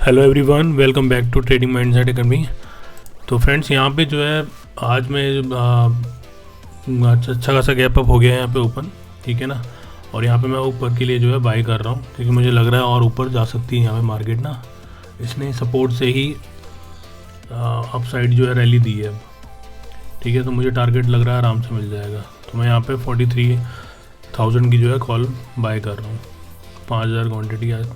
Hello everyone, welcome back to Trading Mindset Academy. तो friends, यहाँ पे जो है आज मैं अच्छा खासा गैप अप हो गया है यहाँ पे ओपन, ठीक है ना। और यहाँ पे मैं ऊपर के लिए जो है बाई कर रहा हूँ क्योंकि मुझे लग रहा है और ऊपर जा सकती है यहाँ पे मार्केट ना। इसने सपोर्ट से ही अप साइड जो है रैली दी है अब, ठीक है। तो मुझे टारगेट लग रहा है आराम से मिल जाएगा। तो मैं यहाँ पे 43,000 की जो है कॉल बाय कर रहा हूँ, 5,000 क्वान्टिटी आज।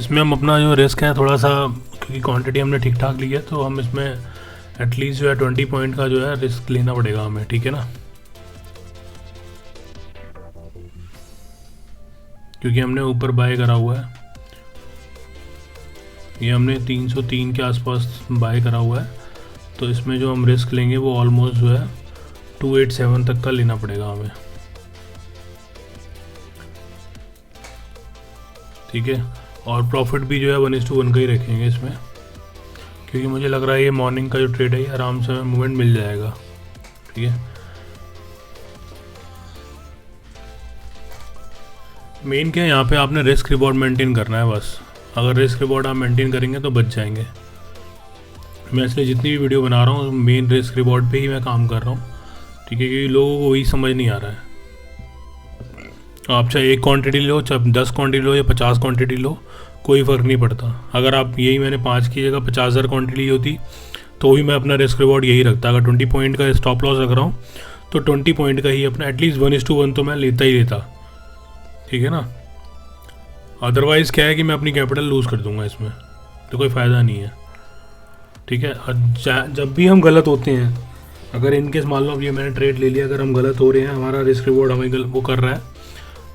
इसमें हम अपना जो रिस्क है थोड़ा सा, क्योंकि क्वांटिटी हमने ठीक ठाक ली है, तो हम इसमें एटलीस्ट जो है 20 पॉइंट का जो है रिस्क लेना पड़ेगा हमें, ठीक है ना। क्योंकि हमने ऊपर बाय करा हुआ है, ये हमने 303 के आसपास बाय करा हुआ है। तो इसमें जो हम रिस्क लेंगे वो ऑलमोस्ट जो है 287 तक का लेना पड़ेगा हमें, ठीक है। और प्रॉफिट भी जो है 1:1 का ही रखेंगे इसमें, क्योंकि मुझे लग रहा है ये मॉर्निंग का जो ट्रेड है आराम से मूवमेंट मिल जाएगा, ठीक है। मेन क्या है, यहाँ पे आपने रिस्क रिवॉर्ड मेंटेन करना है बस। अगर रिस्क रिवॉर्ड आप मेंटेन करेंगे तो बच जाएंगे। मैं इसलिए जितनी भी वीडियो बना रहा हूँ मेन रिस्क रिवॉर्ड पे ही मैं काम कर रहा हूँ, ठीक है। क्योंकि लोगों को वही समझ नहीं आ रहा है। आप चाहे 1 क्वांटिटी लो, चाहे 10 क्वांटिटी लो या 50 क्वांटिटी लो, कोई फ़र्क नहीं पड़ता। अगर आप यही मैंने 5 की जगह 50,000 क्वांटिटी होती तो भी मैं अपना रिस्क रिवॉर्ड यही रखता। अगर 20 पॉइंट का स्टॉप लॉस रख रहा हूँ तो 20 पॉइंट का ही अपना एटलीस्ट 1:1 तो मैं लेता ही लेता, ठीक है ना। अदरवाइज़ क्या है कि मैं अपनी कैपिटल लूज़ कर दूंगा इसमें, तो कोई फ़ायदा नहीं है, ठीक है। जब भी हम गलत होते हैं, अगर इनकेस मान लो अब ये मैंने ट्रेड ले लिया, अगर हम गलत हो रहे हैं, हमारा रिस्क रिवॉर्ड हमें वो कर रहा है,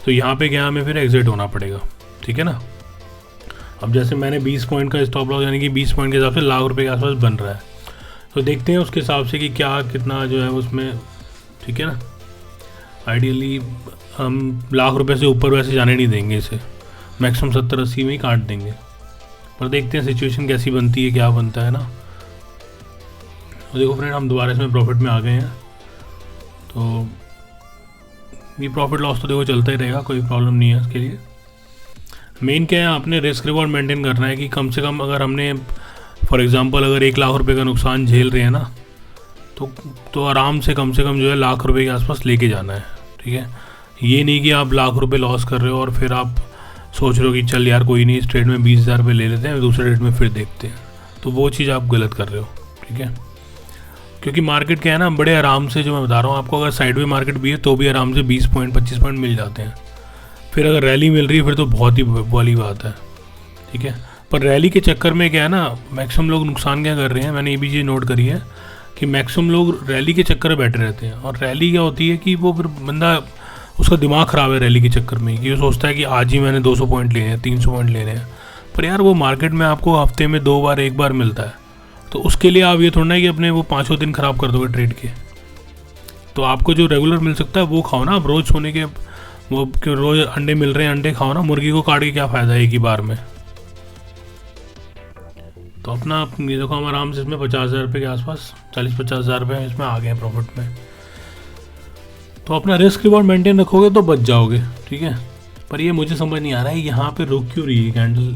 तो यहाँ पे क्या हमें फिर एग्जिट होना पड़ेगा, ठीक है ना। अब जैसे मैंने 20 पॉइंट का स्टॉप लॉस, यानी कि 20 पॉइंट के हिसाब से लाख रुपए के आसपास बन रहा है, तो देखते हैं उसके हिसाब से कि क्या कितना जो है उसमें, ठीक है ना। आइडियली हम लाख रुपए से ऊपर वैसे जाने नहीं देंगे इसे, मैक्सिमम 70-80 में ही काट देंगे। पर देखते हैं सिचुएशन कैसी बनती है, क्या बनता है ना। तो देखो फ्रेंड, हम दोबारा इसमें प्रॉफिट में आ गए हैं। तो ये प्रॉफिट लॉस तो देखो चलता ही रहेगा, कोई प्रॉब्लम नहीं है इसके लिए। मेन क्या है, आपने रिस्क रिवॉर्ड मेंटेन करना है कि कम से कम अगर हमने फॉर एग्जांपल अगर 1 लाख रुपए का नुकसान झेल रहे हैं ना, तो आराम से कम जो है लाख रुपए के आसपास लेके जाना है, ठीक है। ये नहीं कि आप लाख रुपए लॉस कर रहे हो और फिर आप सोच रहे हो कि चल यार कोई नहीं, इस ट्रेड में 20,000 रुपये ले लेते हैं, दूसरे ट्रेड में फिर देखते हैं। तो वो चीज़ आप गलत कर रहे हो, ठीक है। क्योंकि मार्केट क्या है ना, बड़े आराम से, जो मैं बता रहा हूँ आपको, अगर साइडवे मार्केट भी है तो भी आराम से 20 पॉइंट 25 पॉइंट मिल जाते हैं। फिर अगर रैली मिल रही है फिर तो बहुत ही वाली बात है, ठीक है। पर रैली के चक्कर में क्या है ना, मैक्सिमम लोग नुकसान क्या कर रहे हैं, मैंने ये भी चीज़ नोट करी है कि मैक्सिमम लोग रैली के चक्कर में बैठे रहते हैं। और रैली क्या होती है कि वो फिर बंदा, उसका दिमाग ख़राब है रैली के चक्कर में, कि वो सोचता है कि आज ही मैंने 200 पॉइंट लेने हैं, 300 पॉइंट लेने हैं। पर यार वो मार्केट में आपको हफ्ते में 2 बार 1 बार मिलता है, तो उसके लिए आप ये थोड़ा ना कि अपने वो 5 दिन ख़राब कर दोगे ट्रेड के। तो आपको जो रेगुलर मिल सकता है वो खाओ ना। आप रोज़ सोने के वो क्यों, रोज़ अंडे मिल रहे हैं, अंडे खाओ ना। मुर्गी को काट के क्या फ़ायदा है एक ही बार में। तो अपना ये देखो, हम आराम से इसमें 50,000 रुपये के आसपास, 40-50,000 रुपये इसमें आ गए हैं प्रॉफिट में। तो अपना रिस्क रिवॉर्ड मेंटेन रखोगे तो बच जाओगे, ठीक है। पर ये मुझे समझ नहीं आ रहा है यहाँ पे रुक क्यों रही है कैंडल।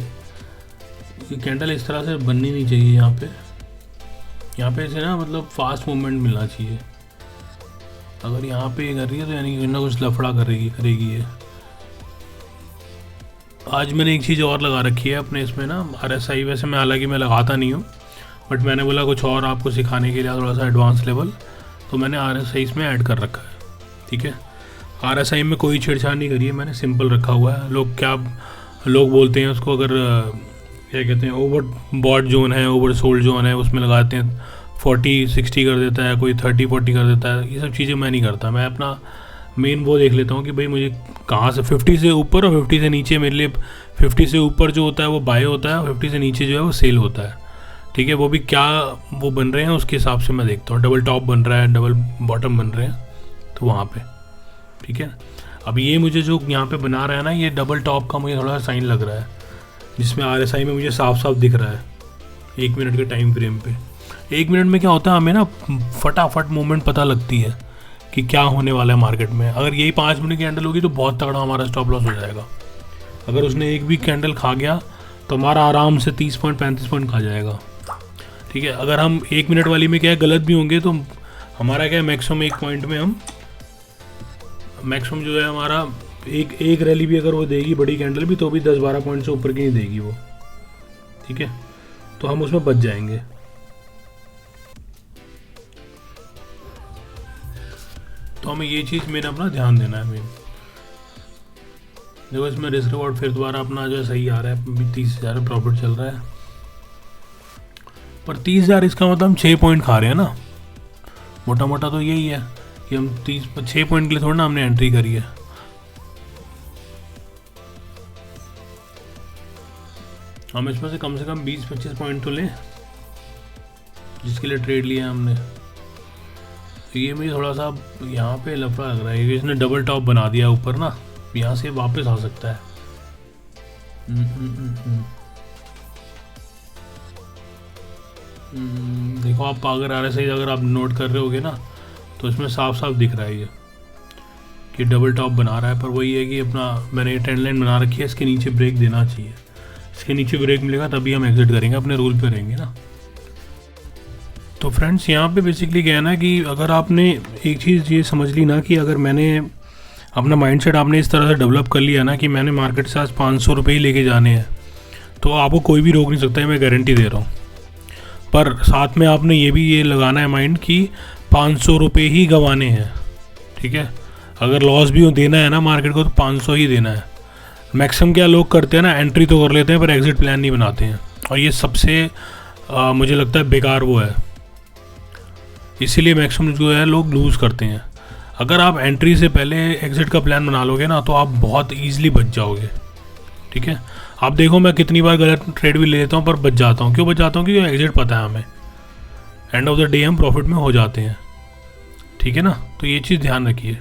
ये कैंडल इस तरह से बननी नहीं चाहिए यहाँ पे इसे ना, मतलब फास्ट मूवमेंट मिलना चाहिए। अगर यहाँ पे ये कर रही है तो यानी कि ना कुछ लफड़ा करेगी ये। आज मैंने एक चीज़ और लगा रखी है अपने इसमें ना, RSI। वैसे मैं हालांकि मैं लगाता नहीं हूँ, बट मैंने बोला कुछ और आपको सिखाने के लिए थोड़ा सा एडवांस लेवल, तो मैंने RSI इसमें ऐड कर रखा है, ठीक है। RSI में कोई छेड़छाड़ नहीं करी है मैंने, सिंपल रखा हुआ है। लोग बोलते हैं उसको, अगर क्या कहते हैं, ओवर बॉट जोन है, ओवर सोल्ड जोन है, उसमें लगाते हैं 40-60 कर देता है, कोई 30-40 कर देता है। ये सब चीज़ें मैं नहीं करता। मैं अपना मेन वो देख लेता हूँ कि भाई मुझे कहाँ से 50 से ऊपर और 50 से नीचे, मेरे लिए 50 से ऊपर जो होता है वो बाय होता है, और 50 से नीचे जो है वो सेल होता है, ठीक है। वो भी क्या वो बन रहे हैं उसके हिसाब से मैं देखता हूँ। डबल टॉप बन रहा है, डबल बॉटम बन रहे हैं, तो वहाँ पे, ठीक है। अब ये मुझे जो यहाँ पे बना रहा है ना, ये डबल टॉप का मुझे थोड़ा साइन लग रहा है। जिसमें RSI में मुझे साफ साफ दिख रहा है 1 मिनट के टाइम फ्रेम पे। 1 मिनट में क्या होता है, हमें ना फटाफट मूवमेंट पता लगती है कि क्या होने वाला है मार्केट में। अगर यही 5 मिनट की कैंडल होगी तो बहुत तगड़ा हमारा स्टॉप लॉस हो जाएगा। अगर उसने एक भी कैंडल खा गया तो हमारा आराम से 30 पॉइंट 35 पॉइंट खा जाएगा। ठीक है, अगर हम 1 मिनट वाली में क्या है गलत भी होंगे तो हमारा क्या है मैक्सिमम 1 पॉइंट में हम मैक्सिमम जो है हमारा एक रैली भी अगर वो देगी बड़ी कैंडल भी तो भी 10-12 पॉइंट से ऊपर की नहीं देगी वो। ठीक है, तो हम उसमें बच जाएंगे। तो हमें ये चीज़ मेन अपना ध्यान देना है। मेन देखो इसमें रिस्क रिवॉर्ड फिर दोबारा अपना जो है सही आ रहा है, 30,000 प्रॉफिट चल रहा है, पर 30,000 इसका मतलब हम 6 पॉइंट खा रहे हैं ना, मोटा मोटा तो यही है कि हम 6 पॉइंट के लिए थोड़ा ना हमने एंट्री करी है। हम इसमें से कम 20-25 पॉइंट तो लें जिसके लिए ट्रेड लिया हमने। तो ये मुझे थोड़ा सा यहाँ पे लफड़ा लग रहा है कि इसने डबल टॉप बना दिया ऊपर ना, यहाँ से वापस आ सकता है। देखो आप अगर RSI अगर आप नोट कर रहे होगे ना तो इसमें साफ साफ दिख रहा है ये कि डबल टॉप बना रहा है। पर वही है कि अपना मैंने ट्रेंड लाइन बना रखी है, इसके नीचे ब्रेक देना चाहिए। इसके नीचे ब्रेक मिलेगा तभी हम एग्जिट करेंगे, अपने रूल पे रहेंगे ना। तो फ्रेंड्स यहाँ पे बेसिकली क्या है ना कि अगर आपने एक चीज़ ये समझ ली ना कि अगर मैंने अपना माइंडसेट आपने इस तरह से डेवलप कर लिया ना कि मैंने मार्केट से आज 500 रुपये ही लेके जाने हैं, तो आपको कोई भी रोक नहीं सकता है, मैं गारंटी दे रहा हूँ। पर साथ में आपने ये लगाना है माइंड कि 500 रुपये ही गंवाने हैं। ठीक है, अगर लॉस भी देना है ना मार्केट को तो 500 ही देना है। मैक्सिमम क्या लोग करते हैं ना, एंट्री तो कर लेते हैं पर एग्जिट प्लान नहीं बनाते हैं, और ये सबसे मुझे लगता है बेकार वो है। इसीलिए मैक्सिमम जो है लोग लूज़ करते हैं। अगर आप एंट्री से पहले एग्जिट का प्लान बना लोगे ना तो आप बहुत ईजिली बच जाओगे। ठीक है, आप देखो मैं कितनी बार गलत ट्रेड भी ले लेता हूँ पर बच जाता हूँ। क्यों बच जाता हूँ? क्योंकि एग्जिट पता है हमें, एंड ऑफ द डे हम प्रॉफिट में हो जाते हैं। ठीक है ना, तो ये चीज़ ध्यान रखिए।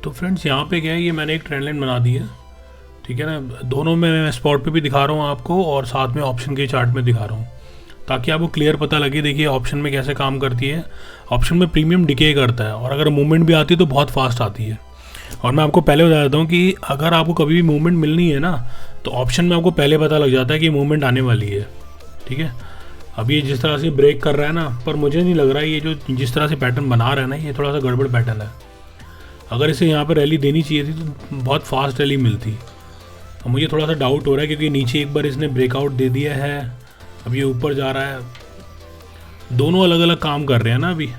तो फ्रेंड्स यहाँ पे क्या है, ये मैंने एक ट्रेंड लाइन बना दी है। ठीक है ना, दोनों में मैं स्पॉट पे भी दिखा रहा हूँ आपको और साथ में ऑप्शन के चार्ट में दिखा रहा हूँ ताकि आपको क्लियर पता लगे। देखिए ऑप्शन में कैसे काम करती है। ऑप्शन में प्रीमियम डिके करता है और अगर मूवमेंट भी आती है तो बहुत फास्ट आती है। और मैं आपको पहले बता देता हूँ कि अगर आपको कभी भी मूवमेंट मिलनी है ना तो ऑप्शन में आपको पहले पता लग जाता है कि मूवमेंट आने वाली है। ठीक है, अब ये जिस तरह से ब्रेक कर रहा है ना, पर मुझे नहीं लग रहा है ये जो जिस तरह से पैटर्न बना रहा है ना ये थोड़ा सा गड़बड़ पैटर्न है। अगर इसे यहाँ पर रैली देनी चाहिए थी तो बहुत फास्ट रैली मिलती। अब मुझे थोड़ा सा डाउट हो रहा है क्योंकि नीचे एक बार इसने ब्रेकआउट दे दिया है, अब ये ऊपर जा रहा है। दोनों अलग अलग काम कर रहे हैं ना अभी।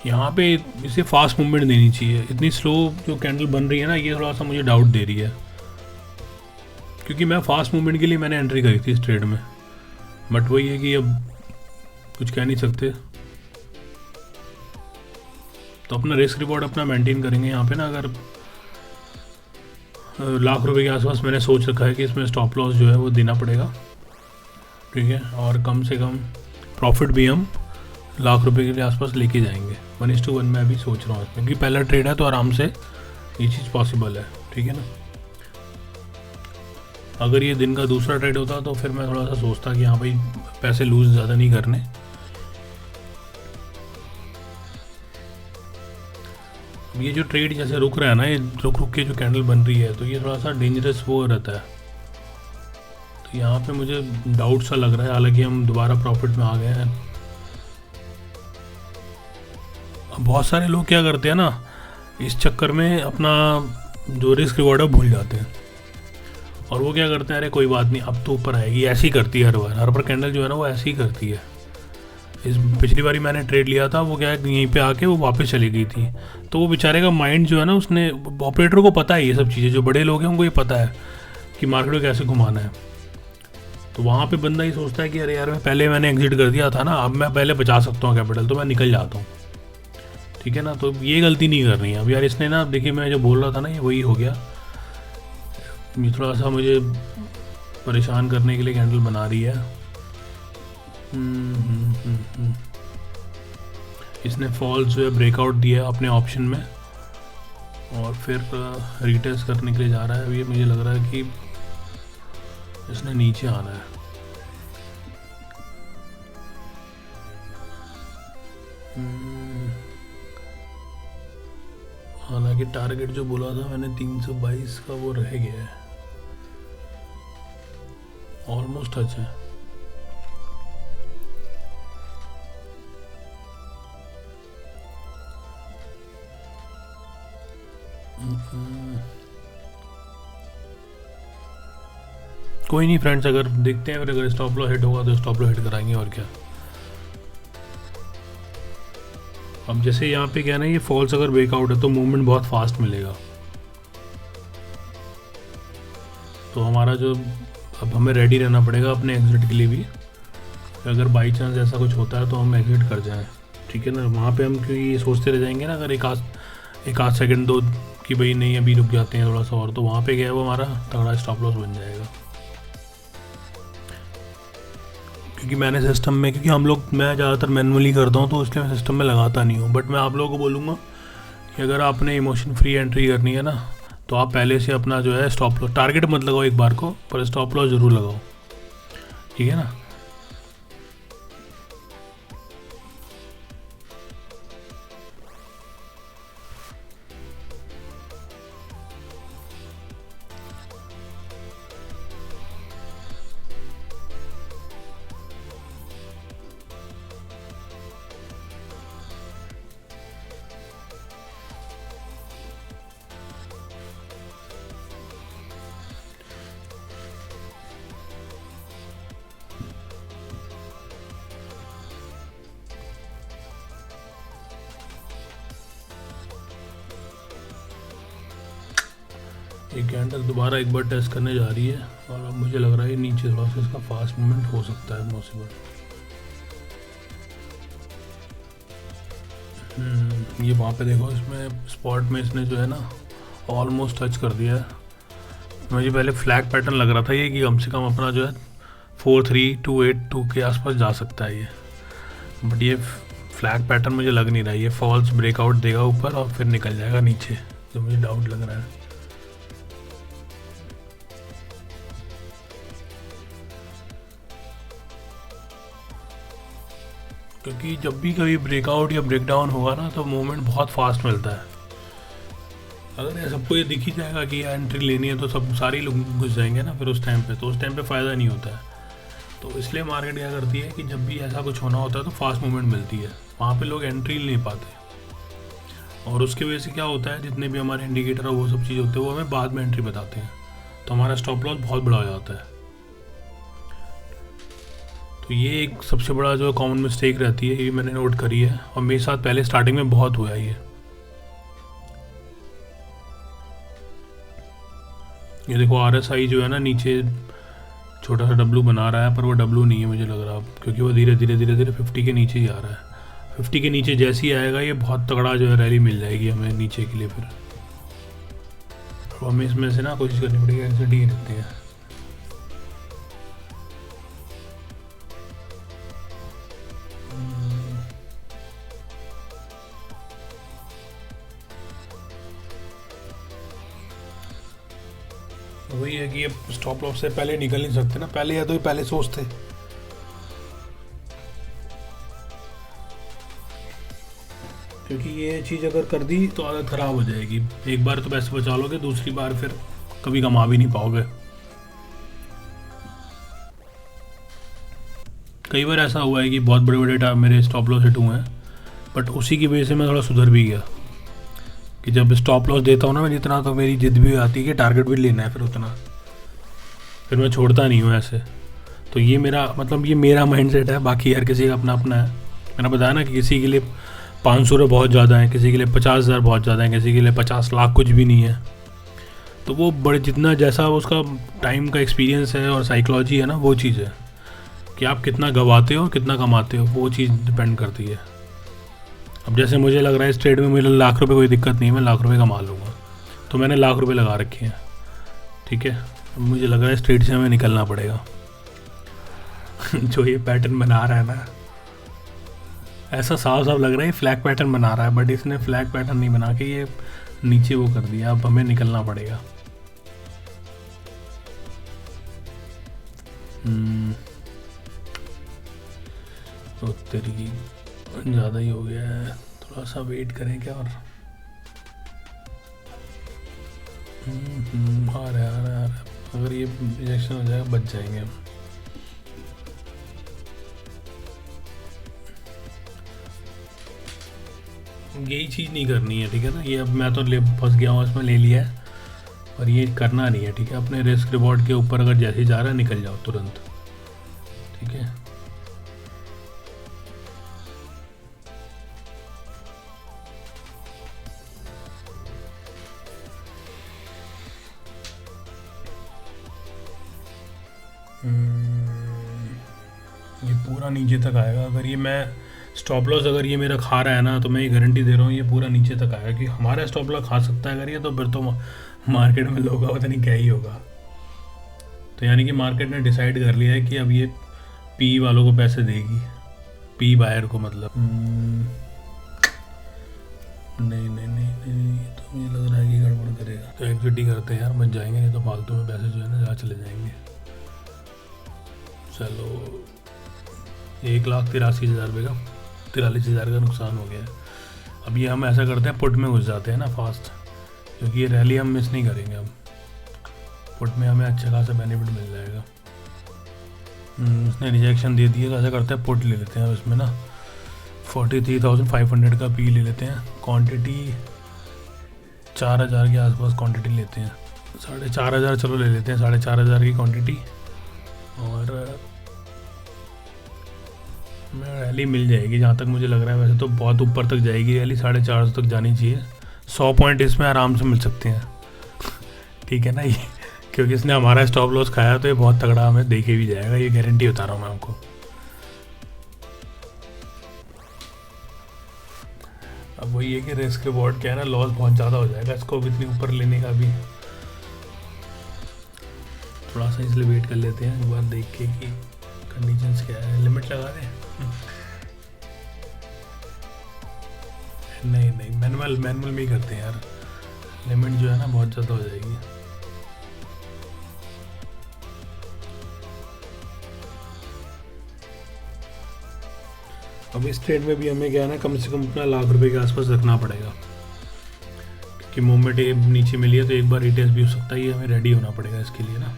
यहाँ पे इसे फास्ट मूवमेंट देनी चाहिए। इतनी स्लो जो कैंडल बन रही है ना ये थोड़ा सा मुझे डाउट दे रही है, क्योंकि मैं फास्ट मूवमेंट के लिए मैंने एंट्री करी थी इस ट्रेड में। बट वही है कि अब कुछ कह नहीं सकते, तो अपना रिस्क रिवॉर्ड अपना मेंटेन करेंगे यहाँ पे ना। अगर लाख रुपए के आसपास मैंने सोच रखा है कि इसमें स्टॉप लॉस जो है वो देना पड़ेगा। ठीक है, और कम से कम प्रॉफिट भी हम लाख रुपए के आसपास लेके जाएंगे। 1:1 में अभी सोच रहा हूँ इसमें, क्योंकि पहला ट्रेड है तो आराम से ये चीज़ पॉसिबल है। ठीक है ना, अगर ये दिन का दूसरा ट्रेड होता तो फिर मैं थोड़ा सा सोचता कि हाँ भाई पैसे लूज ज़्यादा नहीं करने। ये जो ट्रेड जैसे रुक रहा है ना, ये रुक के जो कैंडल बन रही है तो ये थोड़ा सा डेंजरस वो रहता है। तो यहाँ पे मुझे डाउट सा लग रहा है, हालांकि हम दोबारा प्रॉफिट में आ गए हैं। अब बहुत सारे लोग क्या करते हैं ना, इस चक्कर में अपना जो रिस्क रिवॉर्ड है भूल जाते हैं और वो क्या करते हैं, अरे कोई बात नहीं अब तो ऊपर आएगी। ऐसी करती है हर बार कैंडल जो है ना वो ऐसी ही करती है। इस पिछली बारी मैंने ट्रेड लिया था वो क्या है यहीं पे आके वो वापस चली गई थी। तो वो बेचारे का माइंड जो है ना, उसने ऑपरेटर को पता है ये सब चीज़ें, जो बड़े लोग हैं उनको ये पता है कि मार्केट को कैसे घुमाना है। तो वहाँ पे बंदा ही सोचता है कि अरे यार मैंने एग्जिट कर दिया था ना, अब मैं पहले बचा सकता हूँ कैपिटल, तो मैं निकल जाता हूँ। ठीक है ना, तो ये गलती नहीं करनी है। अब यार इसने ना, देखिए मैं जो बोल रहा था ना ये वही हो गया। ये थोड़ा सा मुझे परेशान करने के लिए कैंडल बना रही है। इसने फॉल्स जो है ब्रेकआउट दिया अपने ऑप्शन में और फिर रीटेस्ट करने के लिए जा रहा है। अभी मुझे लग रहा है कि इसने नीचे आना है। हालांकि टारगेट जो बोला था मैंने 322 का वो रह गया है, ऑलमोस्ट टच है। कोई नहीं फ्रेंड्स, अगर देखते हैं फिर अगर स्टॉप लॉस हिट होगा तो स्टॉप लॉस हिट कराएंगे और क्या। अब जैसे यहाँ पे क्या है ना, ये फॉल्स अगर ब्रेकआउट है तो मूवमेंट बहुत फास्ट मिलेगा। तो हमारा जो अब हमें रेडी रहना पड़ेगा अपने एग्जिट के लिए भी, अगर बाई चांस ऐसा कुछ होता है तो हम एग्जिट कर जाएं, ठीक है ना। वहाँ पे हम क्यों ये सोचते रह जाएंगे ना, अगर एक आध सेकंड दो कि भाई नहीं अभी रुक जाते हैं थोड़ा सा और, तो वहाँ पे क्या है वो हमारा तगड़ा स्टॉप लॉस बन जाएगा। क्योंकि मैंने सिस्टम में, क्योंकि मैं ज़्यादातर मैनुअली करता हूँ तो इसलिए मैं सिस्टम में लगाता नहीं हूँ। बट मैं आप लोगों को बोलूँगा कि अगर आपने इमोशन फ्री एंट्री करनी है ना, तो आप पहले से अपना जो है स्टॉप लॉस, टारगेट मत लगाओ एक बार को, पर स्टॉप लॉस ज़रूर लगाओ, ठीक है ना। ये कैंडल दोबारा एक बार टेस्ट करने जा रही है और अब मुझे लग रहा है नीचे थोड़ा सा इसका फास्ट मूवमेंट हो सकता है पॉसिबल। ये वहाँ पे देखो, इसमें स्पॉट में इसने जो है ना ऑलमोस्ट टच कर दिया है। मुझे पहले फ्लैग पैटर्न लग रहा था ये कि कम से कम अपना जो है 43282 के आसपास जा सकता है ये, बट ये फ्लैग पैटर्न मुझे लग नहीं रहा है। ये फॉल्स ब्रेकआउट देगा ऊपर और फिर निकल जाएगा नीचे, जो मुझे डाउट लग रहा है। क्योंकि जब भी कभी ब्रेकआउट या ब्रेकडाउन होगा ना तो मूवमेंट बहुत फास्ट मिलता है। अगर ये सबको ये दिख ही जाएगा कि एंट्री लेनी है तो सब सारे लोग घुस जाएंगे ना फिर उस टाइम पे, तो उस टाइम पे फ़ायदा नहीं होता है। तो इसलिए मार्केट क्या करती है कि जब भी ऐसा कुछ होना होता है तो फास्ट मूवमेंट मिलती है, वहाँ पे लोग एंट्री ले नहीं पाते। और उसकी वजह से क्या होता है, जितने भी हमारे इंडिकेटर और वो सब चीज़ होते हैं वो हमें बाद में एंट्री बताते हैं, तो हमारा स्टॉप लॉस बहुत बड़ा हो जाता है। तो ये एक सबसे बड़ा जो कॉमन मिस्टेक रहती है, ये मैंने नोट करी है और मेरे साथ पहले स्टार्टिंग में बहुत हुआ है ये देखो RSI जो है ना नीचे छोटा सा W बना रहा है, पर वो W नहीं है मुझे लग रहा, क्योंकि वो धीरे धीरे 50 के नीचे ही आ रहा है। 50 के नीचे जैसे ही आएगा ये बहुत तगड़ा जो है रैली मिल जाएगी हमें नीचे के लिए। फिर तो हमें इसमें से ना कोशिश करनी पड़ेगी एग्जिट ही रहते हैं। वही है कि ये स्टॉप लॉस से पहले निकल नहीं सकते ना, पहले या तो ये पहले सोचते, क्योंकि ये चीज़ अगर कर दी तो आदत ख़राब हो जाएगी। एक बार तो पैसे बचा लोगे, दूसरी बार फिर कभी कमा भी नहीं पाओगे। कई बार ऐसा हुआ है कि बहुत बड़े बड़े मेरे स्टॉप लॉस हिट हुए हैं, बट उसी की वजह से मैं थोड़ा सुधर भी गया कि जब स्टॉप लॉस देता हूँ ना मैं जितना, तो मेरी जिद भी आती है कि टारगेट भी लेना है फिर उतना, फिर मैं छोड़ता नहीं हूँ ऐसे। तो ये मेरा मतलब ये मेरा माइंडसेट है, बाकी हर किसी का अपना अपना है। मैंने बताया ना कि किसी के लिए 500 रुपये बहुत ज़्यादा है, किसी के लिए 50,000 बहुत ज़्यादा है, किसी के लिए 50 लाख कुछ भी नहीं है। तो वो बड़े जितना जैसा उसका टाइम का एक्सपीरियंस है और साइकोलॉजी है ना, वो चीज़ है कि आप कितना गवाते हो कितना कमाते हो, वो चीज़ डिपेंड करती है। अब जैसे मुझे लग रहा है इस ट्रेड में मुझे लाख रुपए कोई दिक्कत नहीं है, मैं लाख रुपए कमा लूँगा, तो मैंने लाख रुपए लगा रखे हैं, ठीक है। अब मुझे लग रहा है इस ट्रेड से हमें निकलना पड़ेगा जो ये पैटर्न बना रहा है ना, ऐसा साफ साफ लग रहा है फ्लैग पैटर्न बना रहा है, बट इसने फ्लैग पैटर्न नहीं बना के ये नीचे वो कर दिया। अब हमें निकलना पड़ेगा। तो तेरी ज़्यादा ही हो गया है, थोड़ा सा वेट करें क्या। और आ रहा है। अगर ये रिजेक्शन हो जाएगा बच जाएंगे हम। यही चीज़ नहीं करनी है, ठीक है ना। ये अब मैं तो फंस गया हूँ इसमें, ले लिया है, और ये करना नहीं है, ठीक है। अपने रिस्क रिवॉर्ड के ऊपर अगर जैसे ही जा रहा है निकल जाओ तुरंत, ठीक है। ये पूरा नीचे तक आएगा। अगर ये मैं स्टॉप लॉस अगर ये मेरा खा रहा है ना, तो मैं ये गारंटी दे रहा हूँ ये पूरा नीचे तक आएगा, कि हमारा स्टॉप लॉस खा सकता है अगर ये, तो फिर तो मार्केट में लोगों का पता नहीं क्या ही होगा। तो यानी कि मार्केट ने डिसाइड कर लिया है कि अब ये पी वालों को पैसे देगी, पी बायर को मतलब। नहीं नहीं नहीं नहीं, तो मुझे लग रहा है कि गड़बड़ करेगा। तो एग्जिट ही करते हैं यार, बच जाएंगे, नहीं तो फालतू में पैसे जो है ना जहाँ चले जाएंगे। चलो 1,83,000 रुपये का 43,000 का नुकसान हो गया है। अब ये हम ऐसा करते हैं, पुट में घुस जाते हैं ना फास्ट, क्योंकि ये रैली हम मिस नहीं करेंगे। अब पुट में हमें अच्छा खासा बेनिफिट मिल जाएगा। उसने रिजेक्शन दे दिया, तो ऐसा करते हैं पुट ले लेते हैं उसमें ना 43,500 का पी ले लेते हैं। क्वांटिटी 4,000 के आसपास क्वांटिटी लेते हैं, 4,500 चलो ले लेते हैं, 4,500 की क्वांटिटी। और रैली मिल जाएगी जहाँ तक मुझे लग रहा है। वैसे तो बहुत ऊपर तक जाएगी रैली, 450 तक जानी चाहिए। 100 पॉइंट इसमें आराम से मिल सकते हैं, ठीक है ना। ये क्योंकि इसने हमारा स्टॉप लॉस खाया, तो ये बहुत तगड़ा हमें देके भी जाएगा, ये गारंटी बता रहा हूँ मैं आपको। अब वही है कि रिस्क रिवॉर्ड क्या है ना, लॉस बहुत ज़्यादा हो जाएगा इसको इतनी ऊपर लेने का भी। थोड़ा सा इसलिए वेट कर लेते हैं, एक बार देख के कि कंडीशंस क्या है। लिमिट लगा दें? नहीं नहीं, मैनुअल में ही करते हैं यार, लिमिट जो है ना बहुत ज़्यादा हो जाएगी। अब इस ट्रेड में भी हमें क्या है ना, कम से कम अपना ₹1,00,000 के आसपास रखना पड़ेगा, क्योंकि मूवमेंट नीचे मिली है तो एक बार रिटेस्ट भी हो सकता है। ये हमें रेडी होना पड़ेगा इसके लिए ना।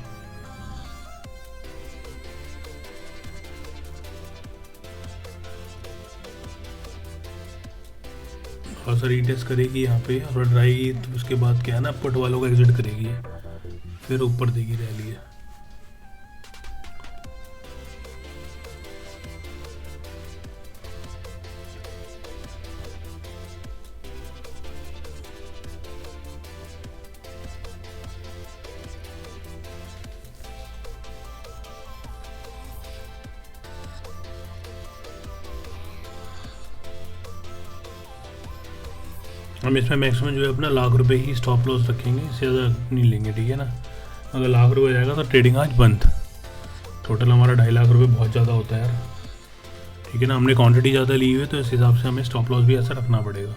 और सर रीटेस्ट करेगी यहाँ पे और ड्राई, तो उसके बाद क्या है ना, पुट वालों को एग्जिट करेगी, फिर ऊपर देगी रैली है। हम इसमें मैक्सिमम जो है अपना ₹1,00,000 ही स्टॉप लॉस रखेंगे, इससे ज़्यादा नहीं लेंगे, ठीक है ना। अगर ₹1,00,000 हो जाएगा तो ट्रेडिंग आज बंद। टोटल हमारा ₹2.5 लाख बहुत ज़्यादा होता है यार, ठीक है ना। हमने क्वांटिटी ज़्यादा ली हुई है, तो इस हिसाब से हमें स्टॉप लॉस भी ऐसा रखना पड़ेगा।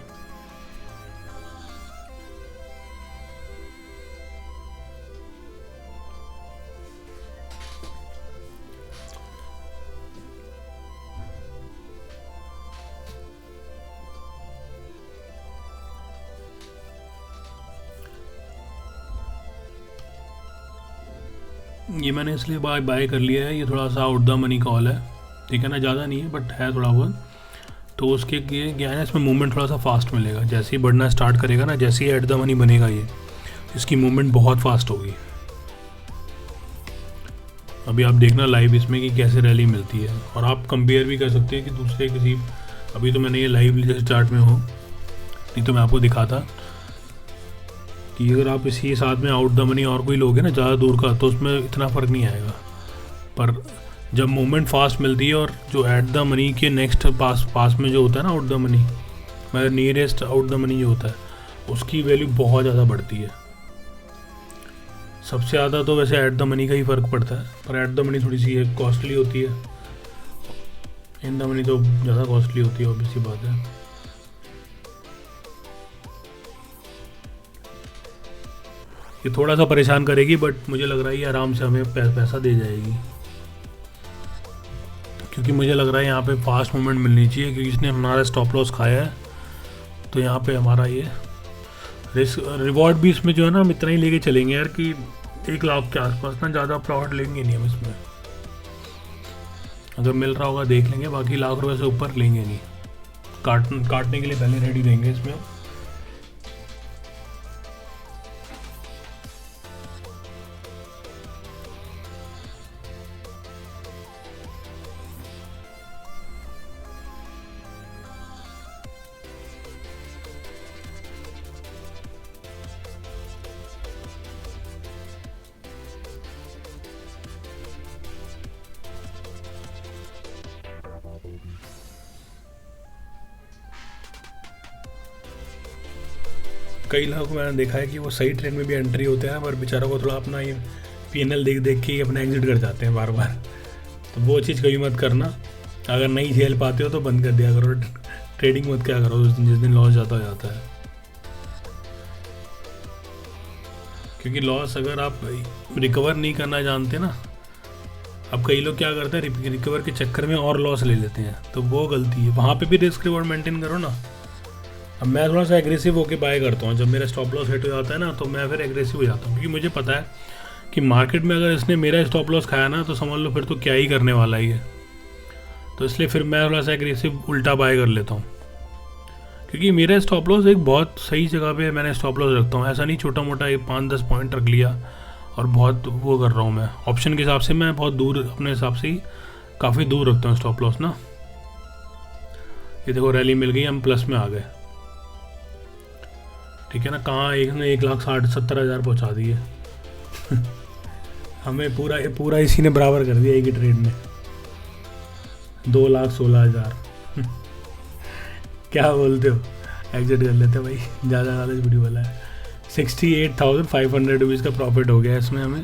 ये मैंने इसलिए बाय कर लिया है, ये थोड़ा सा आउट द मनी कॉल है, ठीक है ना। ज़्यादा नहीं है बट है थोड़ा बहुत। तो उसके क्या है ना, इसमें मूवमेंट थोड़ा सा फास्ट मिलेगा। जैसे ही बढ़ना स्टार्ट करेगा ना, जैसे ही एट द मनी बनेगा ये, इसकी मूवमेंट बहुत फास्ट होगी। अभी आप देखना लाइव इसमें कि कैसे रैली मिलती है, और आप कंपेयर भी कर सकते हैं कि दूसरे किसी। अभी तो मैंने ये लाइव जैसे चार्ट में हो, नहीं तो मैं आपको दिखाता कि अगर आप इसी साथ में आउट द मनी और कोई लोगे ना ज़्यादा दूर का, तो उसमें इतना फ़र्क नहीं आएगा। पर जब मूवमेंट फास्ट मिलती है, और जो एट द मनी के नेक्स्ट पास में जो होता है ना आउट द मनी, मतलब नियरेस्ट आउट द मनी जो होता है, उसकी वैल्यू बहुत ज़्यादा बढ़ती है। सबसे ज़्यादा तो वैसे एट द मनी का ही फ़र्क पड़ता है, पर एट द मनी थोड़ी सी कॉस्टली होती है। इन द मनी तो ज़्यादा कॉस्टली होती है, ऑब्वियसली बात है। ये थोड़ा सा परेशान करेगी, बट मुझे लग रहा है ये आराम से हमें पैसा दे जाएगी, क्योंकि मुझे लग रहा है यहाँ पे फास्ट मूवमेंट मिलनी चाहिए, क्योंकि इसने हमारा स्टॉप लॉस खाया है। तो यहाँ पे हमारा ये रिस्क रिवॉर्ड भी इसमें जो है ना हम इतना ही लेके चलेंगे यार कि 1 लाख के आसपास ना, ज़्यादा प्रॉफिट लेंगे नहीं हम इसमें। अगर मिल रहा होगा देख लेंगे, बाकी लाख रुपए से ऊपर लेंगे नहीं। काटने के लिए पहले रेडी रहेंगे इसमें। कई लोगों को मैंने देखा है कि वो सही ट्रेड में भी एंट्री होते हैं, पर बेचारों को थोड़ा अपना ये पीएनएल देख देख के ही अपना एग्जिट कर जाते हैं बार बार। तो वो चीज़ कभी मत करना। अगर नहीं झेल पाते हो तो बंद कर दिया करो, ट्रेडिंग मत क्या करो जिस दिन लॉस ज़्यादा हो जाता है। क्योंकि लॉस अगर आप रिकवर नहीं करना जानते ना, अब कई लोग क्या करते हैं रिकवर के चक्कर में और लॉस ले लेते हैं, तो वो गलती है। वहाँ पे भी रिस्क रिवॉर्ड मेंटेन करो ना। अब मैं थोड़ा सा एग्रेसिव होकर बाय करता हूँ, जब मेरा स्टॉप लॉस हिट हो जाता है ना तो मैं फिर एग्रेसिव हो जाता हूँ, क्योंकि मुझे पता है कि मार्केट में अगर इसने मेरा स्टॉप लॉस खाया ना तो समझ लो फिर तो क्या ही करने वाला ही है। तो इसलिए फिर मैं थोड़ा सा एग्रेसिव उल्टा बाय कर लेता हूँ, क्योंकि मेरा स्टॉप लॉस एक बहुत सही जगह पे मैंने स्टॉप लॉस रखता हूँ। ऐसा नहीं छोटा मोटा 5-10 पॉइंट रख लिया और बहुत वो कर रहा हूँ मैं। ऑप्शन के हिसाब से मैं बहुत दूर, अपने हिसाब से ही काफ़ी दूर रखता हूँ स्टॉप लॉस ना। ये देखो रैली मिल गई, हम प्लस में आ गए, ठीक है ना। कहाँ एक ने 1,60,70,000 पहुँचा दिए हमें पूरा इसी ने बराबर कर दिया एक ही ट्रेड में, 2,16,000 क्या बोलते हो, एग्जिट कर लेते भाई, ज़्यादा वीडियो वाला है। 68,500 रुपीज़ का प्रॉफिट हो गया इसमें हमें,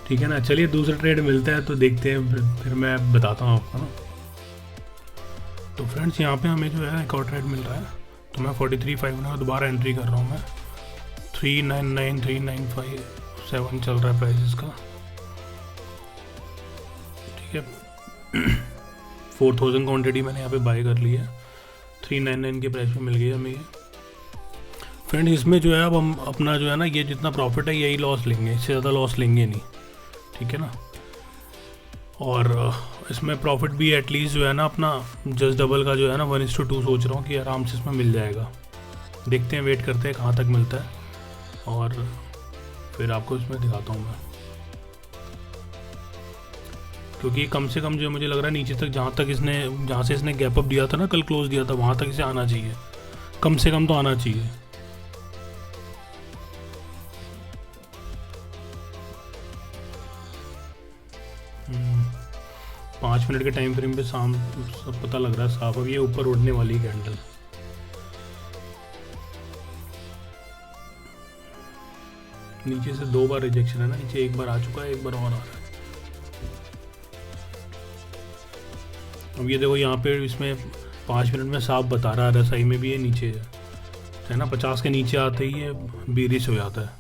ठीक है ना। चलिए दूसरा ट्रेड मिलता है तो देखते हैं, फिर मैं बताता हूँ आपको ना। तो फ्रेंड्स यहाँ पे हमें जो है एक और ट्रेड मिल रहा है, तो मैं 43,500 दोबारा एंट्री कर रहा हूँ मैं। 399,395,7 चल रहा है प्राइस इसका, ठीक है। 4,000 क्वान्टिटी मैंने यहाँ पे बाय कर ली है, 399 के प्राइस में मिल गई हमें ये। फ्रेंड्स इसमें जो है अब हम अपना जो है ना ये जितना प्रॉफिट है यही लॉस लेंगे, इससे ज़्यादा लॉस लेंगे नहीं, ठीक है ना। और इसमें प्रॉफिट भी एटलीस्ट जो है ना अपना जस्ट डबल का जो है ना 1:2 सोच रहा हूँ कि आराम से इसमें मिल जाएगा। देखते हैं, वेट करते हैं कहाँ तक मिलता है और फिर आपको इसमें दिखाता हूँ मैं। क्योंकि कम से कम जो मुझे लग रहा है नीचे तक जहाँ से इसने गैप अप दिया था ना, कल क्लोज दिया था, वहाँ तक इसे आना चाहिए, कम से कम तो आना चाहिए। पाँच मिनट के टाइम फ्रेम पे सब पता लग रहा है साफ। अब ये ऊपर उड़ने वाली कैंडल, नीचे से 2 बार रिजेक्शन है ना, नीचे 1 बार आ चुका है, 1 बार और आ रहा है। अब ये देखो यहाँ पे इसमें 5 मिनट में साफ बता रहा है, RSI में भी ये नीचे है ना, 50 के नीचे आते ही ये बेरिश हो जाता है।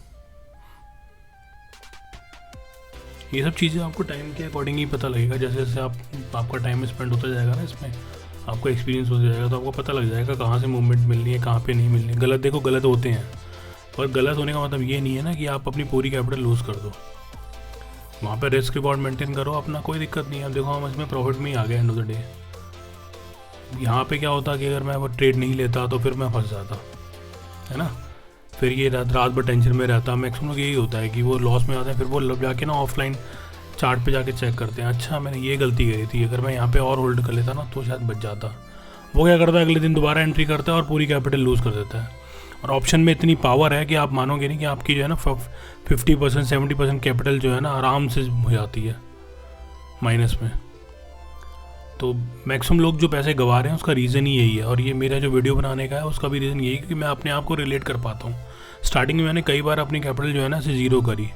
ये सब चीज़ें आपको टाइम के अकॉर्डिंग ही पता लगेगा, जैसे जैसे आपका टाइम स्पेंड होता जाएगा ना इसमें, आपको एक्सपीरियंस हो जाएगा, तो आपको पता लग जाएगा कहाँ से मूवमेंट मिलनी है, कहाँ पे नहीं मिलनी है। गलत देखो गलत होते हैं, पर गलत होने का मतलब ये नहीं है ना कि आप अपनी पूरी कैपिटल लूज़ कर दो। वहाँ पे रिस्क रिवॉर्ड मेंटेन करो अपना, कोई दिक्कत नहीं है। अब देखो हम इसमें प्रॉफिट में ही आ गए एंड ऑफ द डे। यहाँ पे क्या होता कि अगर मैं वो ट्रेड नहीं लेता तो फिर मैं फंस जाता, है ना। फिर ये रात भर टेंशन में रहता। मैक्सिमम यही होता है कि वो लॉस में आते हैं, फिर वो जाके ना ऑफलाइन चार्ट पे जाके चेक करते हैं, अच्छा मैंने ये गलती करी थी, अगर मैं यहाँ पे और होल्ड कर लेता ना तो शायद बच जाता। वो क्या करता है, अगले दिन दोबारा एंट्री करता है और पूरी कैपिटल लूज़ कर देता है। और ऑप्शन में इतनी पावर है कि आप मानोगे नहीं कि आपकी जो है ना 50% 70% कैपिटल जो है ना आराम से हो जाती है माइनस में। तो मैक्सिमम लोग जो पैसे गंवा रहे हैं उसका रीज़न ही यही है। और ये मेरा जो वीडियो बनाने का है उसका भी रीज़न यही है कि मैं अपने आप को रिलेट कर पाता हूँ। स्टार्टिंग में मैंने कई बार अपनी कैपिटल जो है ना इसे ज़ीरो करी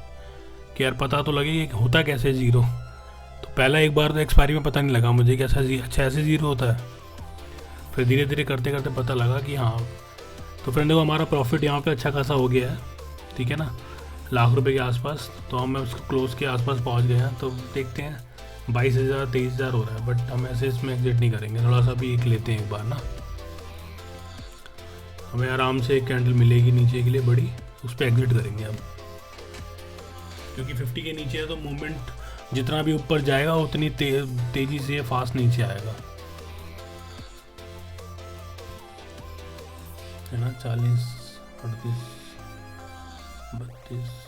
कि यार पता तो लगे ये होता कैसे ज़ीरो। तो पहला एक बार तो एक्सपायरी में पता नहीं लगा मुझे कि अच्छा ऐसे ज़ीरो होता है। फिर धीरे धीरे करते करते पता लगा कि हाँ। तो फ्रेंड देखो हमारा प्रॉफिट यहाँ पे अच्छा खासा हो गया है, ठीक है ना, ₹1,00,000 के आसपास। तो हम उसको क्लोज़ के आसपास पहुँच गए हैं। तो देखते हैं 22,000 23,000 हो रहा है, बट हम ऐसे इसमें एग्जिट नहीं करेंगे, थोड़ा सा भी एक लेते हैं एक बार ना। हमें आराम से एक कैंडल मिलेगी नीचे के लिए बड़ी, उस पर एग्जिट करेंगे अब, क्योंकि 50 के नीचे है तो मूवमेंट जितना भी ऊपर जाएगा उतनी तेज़ी से फास्ट नीचे आएगा, है ना। 40 38 32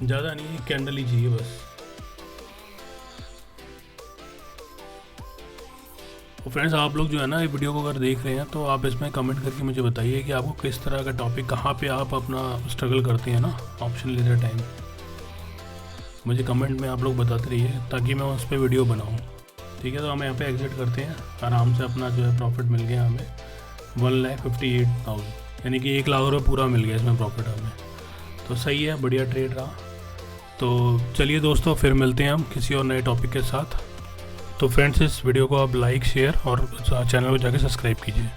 ज़्यादा नहीं, कैंडल ही चाहिए बस। तो फ्रेंड्स आप लोग जो है ना ये वीडियो को अगर देख रहे हैं तो आप इसमें कमेंट करके मुझे बताइए कि आपको किस तरह का टॉपिक, कहाँ पे आप अपना स्ट्रगल करते हैं ना ऑप्शन लेते टाइम। मुझे कमेंट में आप लोग बताते रहिए ताकि मैं उस पर वीडियो बनाऊँ, ठीक है। तो हम यहाँ पे एग्जिट करते हैं आराम से। अपना जो है प्रॉफिट मिल गया हमें 1,58,000, यानी कि ₹1,00,000 पूरा मिल गया इसमें प्रॉफिट हमें। तो सही है, बढ़िया ट्रेड रहा। तो चलिए दोस्तों फिर मिलते हैं हम किसी और नए टॉपिक के साथ। तो फ्रेंड्स इस वीडियो को आप लाइक शेयर और चैनल को जाके सब्सक्राइब कीजिए।